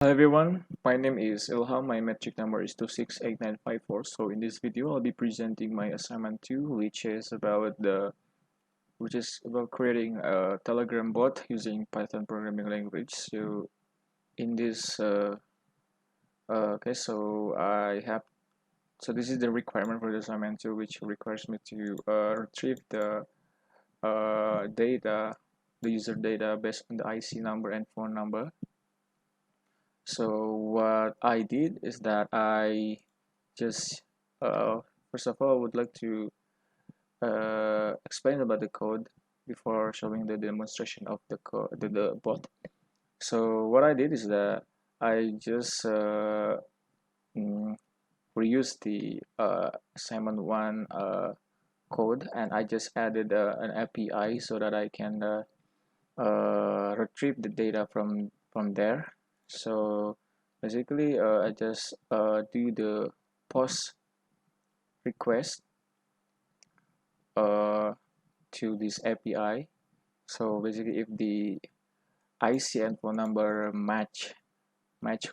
Hi everyone, my name is Ilham. My metric number is 268954. So in this video, I'll be presenting my assignment 2, which is about creating a Telegram bot using Python programming language. So in this okay, so this is the requirement for the assignment 2, which requires me to retrieve the data, the user data based on the IC number and phone number. So what I did is that I just first of all I would like to explain about the code before showing the demonstration of the bot. So what I did is that I just mm, reused the assignment 1 code, and I just added an API so that I can retrieve the data from there. So basically I just do the post request uh, to this API. So basically if the IC and phone number match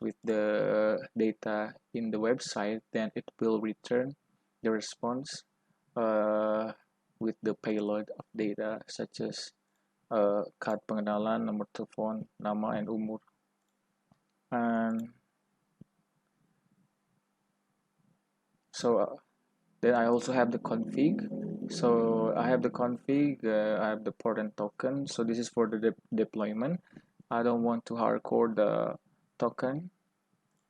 with the data in the website, then it will return the response uh, with the payload of data such as card pengenalan, nomor telepon, nama, and umur. And so then I also have the config. So I have the config, I have the port and token. So this is for the deployment. I don't want to hardcore the token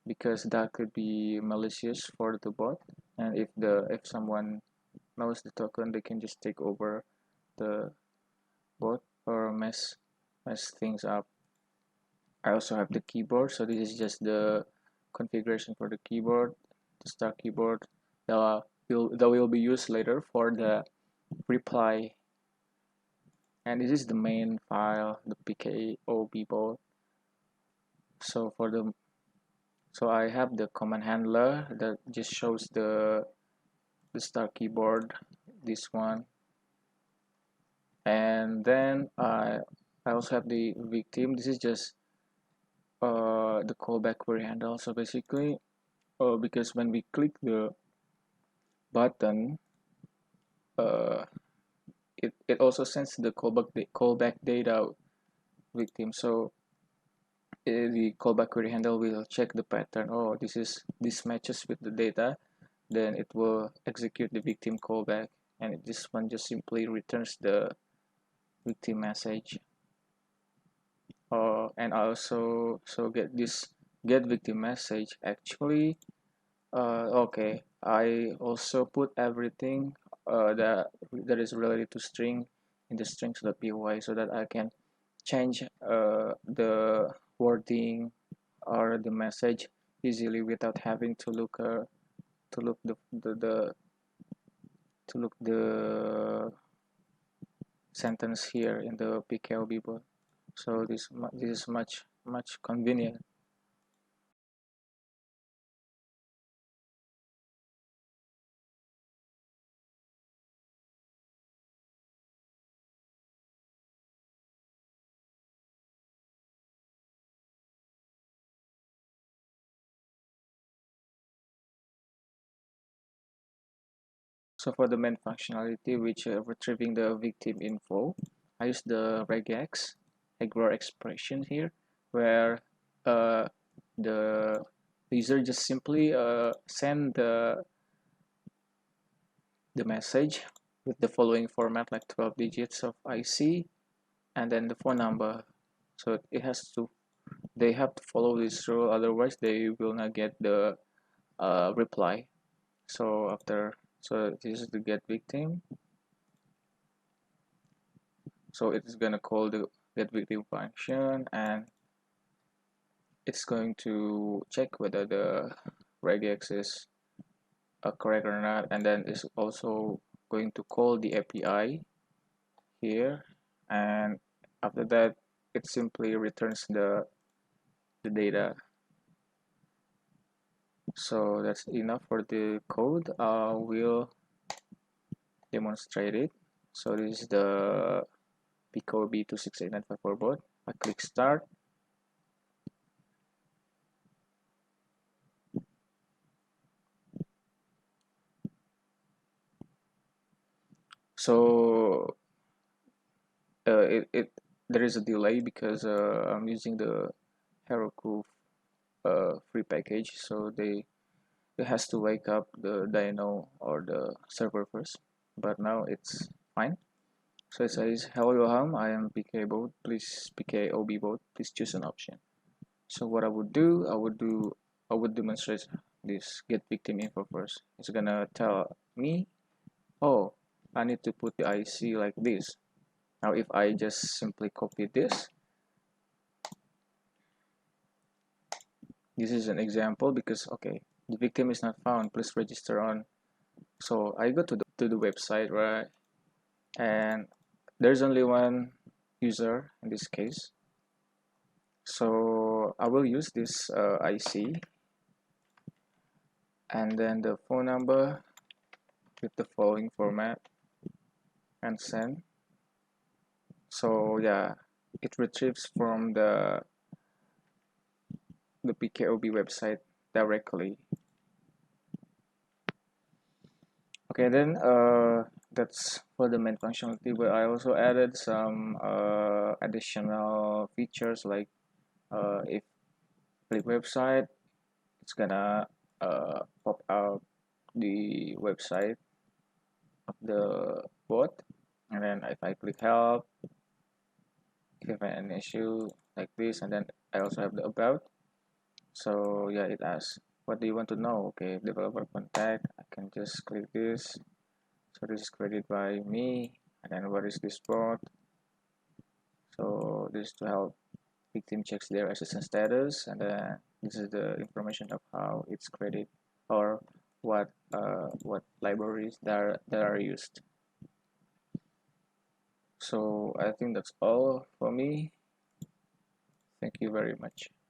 because that could be malicious for the bot. And if someone knows the token, they can just take over the bot or mess things up. I also have the keyboard. So this is just the configuration for the keyboard, the start keyboard. That will be used later for the reply, and this is the main file, the pkob board. So I have the command handler that just shows the start keyboard, this one, and then I also have the victim. This is just the callback query handle. So basically because when we click the button, uh, it also sends the callback data victim. So the callback query handle will check the pattern. Oh, this matches with the data, then it will execute the victim callback, and this one just simply returns the victim message. And also get victim message. Actually, okay, I also put everything that is related to string in the strings.py so that I can change the wording or the message easily without having to look the to look the sentence here in the pkob board. So this is much convenient. So for the main functionality, which retrieving the victim info, I use the regex ignore expression here, where uh, the user just simply send the message with the following format, like 12 digits of IC and then the phone number. So they have to follow this rule, otherwise they will not get the reply. So this is the get victim. So it is gonna call the get victim function, and it's going to check whether the regex is correct or not, and then it's also going to call the API here, and after that it simply returns the data. So that's enough for the code. We'll demonstrate it. So this is the pkob 268954 board. I click start, So there is a delay because I'm using the Heroku free package, so they has to wake up the dyno or the server first. But now it's fine. So it says, "Hello Ilham, I am PK bot. Please PK OB bot. Please choose an option." So what I would demonstrate this get victim info first. It's gonna tell me, oh, I need to put the IC like this. Now if I just simply copy this is an example because okay, the victim is not found. Please register on. So I go to the website, right? And there's only one user in this case. So I will use this IC and then the phone number with the following format and send. So yeah, it retrieves from the PKOB website directly. Okay, then that's for the main functionality, but I also added some additional features like if click website, it's gonna pop out the website of the bot, and then if I click help, if I have an issue like this, and then I also have the about. So yeah, it asks what do you want to know. Okay, developer contact, I can just click this. So this is created by me, and then what is this bot? So this is to help victim checks their SSN status, and then this is the information of how it's created or what libraries that are used. So I think that's all for me. Thank you very much.